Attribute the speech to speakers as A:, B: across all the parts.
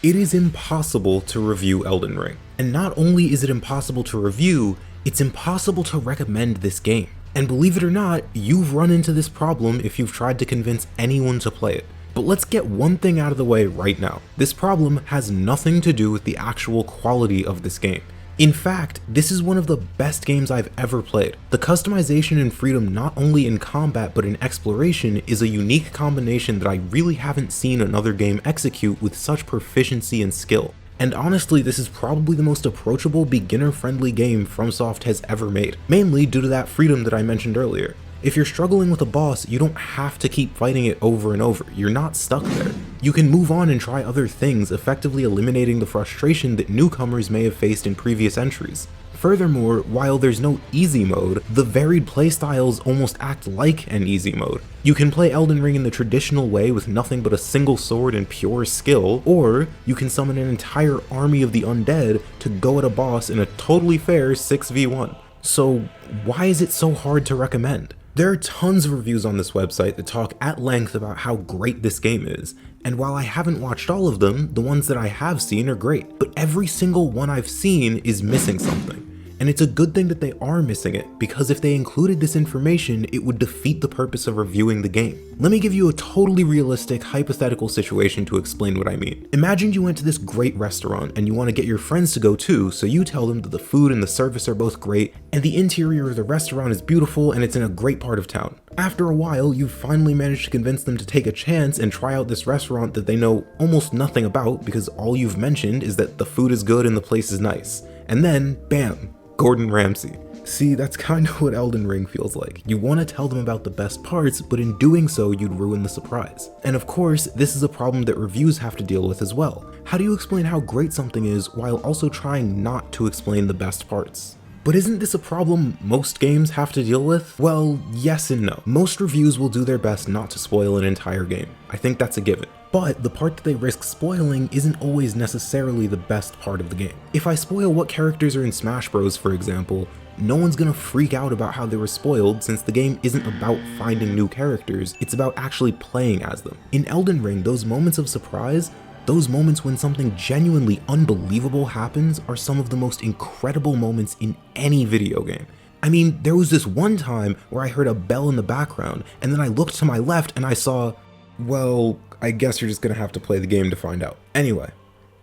A: It is impossible to review Elden Ring. And not only is it impossible to review, it's impossible to recommend this game. And believe it or not, you've run into this problem if you've tried to convince anyone to play it. But let's get one thing out of the way right now. This problem has nothing to do with the actual quality of this game. In fact, this is one of the best games I've ever played. The customization and freedom not only in combat but in exploration is a unique combination that I really haven't seen another game execute with such proficiency and skill. And honestly, this is probably the most approachable, beginner-friendly game FromSoft has ever made, mainly due to that freedom that I mentioned earlier. If you're struggling with a boss, you don't have to keep fighting it over and over. You're not stuck there. You can move on and try other things, effectively eliminating the frustration that newcomers may have faced in previous entries. Furthermore, while there's no easy mode, the varied playstyles almost act like an easy mode. You can play Elden Ring in the traditional way with nothing but a single sword and pure skill, or you can summon an entire army of the undead to go at a boss in a totally fair 6v1. So why is it so hard to recommend? There are tons of reviews on this website that talk at length about how great this game is, and while I haven't watched all of them, the ones that I have seen are great, but every single one I've seen is missing something. And it's a good thing that they are missing it, because if they included this information, it would defeat the purpose of reviewing the game. Let me give you a totally realistic, hypothetical situation to explain what I mean. Imagine you went to this great restaurant and you want to get your friends to go too, so you tell them that the food and the service are both great, and the interior of the restaurant is beautiful and it's in a great part of town. After a while, you've finally managed to convince them to take a chance and try out this restaurant that they know almost nothing about because all you've mentioned is that the food is good and the place is nice. And then, bam! Gordon Ramsay. See, that's kind of what Elden Ring feels like. You want to tell them about the best parts, but in doing so, you'd ruin the surprise. And of course, this is a problem that reviews have to deal with as well. How do you explain how great something is while also trying not to explain the best parts? But isn't this a problem most games have to deal with? Well, yes and no. Most reviews will do their best not to spoil an entire game. I think that's a given. But the part that they risk spoiling isn't always necessarily the best part of the game. If I spoil what characters are in Smash Bros, for example, no one's gonna freak out about how they were spoiled since the game isn't about finding new characters, it's about actually playing as them. In Elden Ring, those moments of surprise, those moments when something genuinely unbelievable happens, are some of the most incredible moments in any video game. I mean, there was this one time where I heard a bell in the background, and then I looked to my left and I saw, well, I guess you're just gonna have to play the game to find out. Anyway,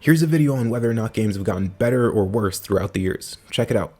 A: here's a video on whether or not games have gotten better or worse throughout the years. Check it out.